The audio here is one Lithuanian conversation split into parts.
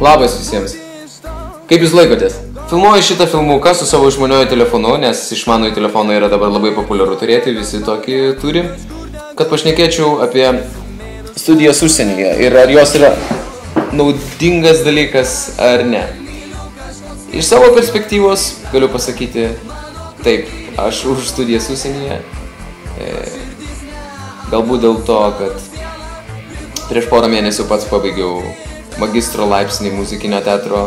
Labas visiems. Kaip jūs laikotės? Filmuoju šitą filmuką su savo išmaniuoju telefonu, nes išmanųjį telefoną yra dabar labai populiaru turėti, visi tokį turi, kad pašnekėčiau apie studijas užsienyje ir ar jos yra naudingas dalykas ar ne. Iš savo perspektyvos galiu pasakyti taip, aš už studijas užsienyje, galbūt dėl to, kad prieš porą mėnesių pats pabaigiau magistro laipsnį muzikinio teatro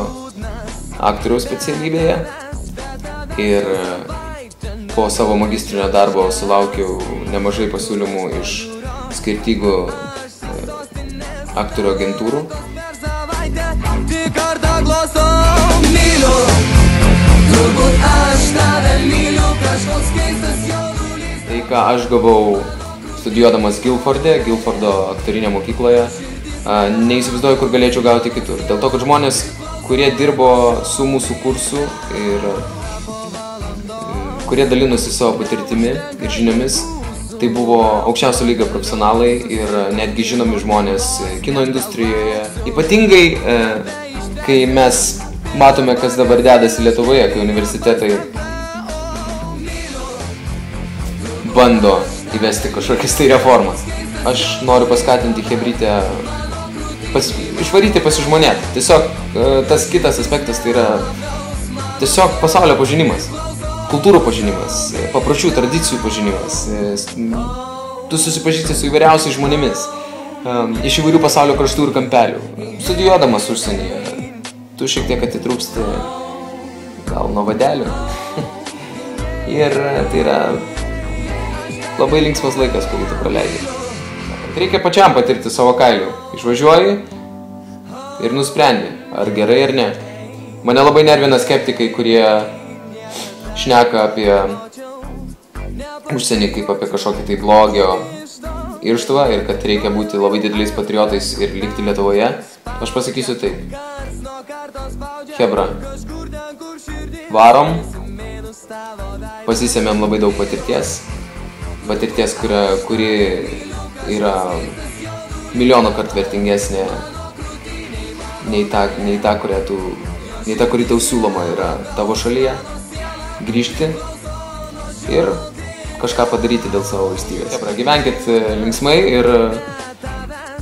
aktoriaus specialybėje ir po savo magistrinio darbo sulaukiau nemažai pasiūlymų iš skirtingų aktorių agentūrų. Tai ką aš gavau studijuodamas Guildfordo aktorinė mokykloje, neįsivaizduoju, kur galėčiau gauti kitur. Dėl to, kad žmonės, kurie dirbo su mūsų kursu ir kurie dalinosi savo patirtimi ir žiniomis, tai buvo aukščiausio lygio profesionalai ir netgi žinomi žmonės kino industrijoje. Ypatingai, kai mes matome, kas dabar dedasi Lietuvoje, kai universitetai bando įvesti kažkokias tai reformas. Aš noriu paskatinti chebrytę išvaryti pasižmonėti. Tiesiog tas kitas aspektas tai yra tiesiog pasaulio pažinimas, kultūrų pažinimas, papročių, tradicijų pažinimas. Tu susipažįsti su įvairiausiais žmonėmis, iš įvairių pasaulio kraštų ir kampelių. Studijuodamas užsienyje, tu šiek tiek atitrūksti gal nuo vadelių. Ir tai yra labai linksmas laikas, kurį tu praleidai. Reikia pačiam patirti savo kailių. Išvažiuoji ir nusprendi, ar gerai ar ne. Mane labai nervina skeptikai, kurie šneka apie užsienį kaip apie kažkokį tai blogio irštvą ir kad reikia būti labai dideliais patriotais ir likti Lietuvoje. Aš pasakysiu taip. Chebra, varom, pasisėmėm labai daug patirties, kuri yra milijono kart vertingesnė nei ta, kuri tau siūloma yra tavo šalyje, grįžti ir kažką padaryti dėl savo valstybės. Gyvenkit linksmai ir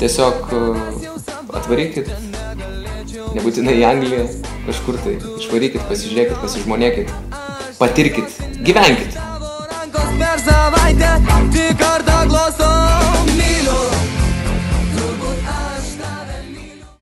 tiesiog atvarykit, nebūtinai į Angliją, kažkur tai išvarykit, pasižiūrėkit, pasižmonėkit, patirkit, gyvenkit.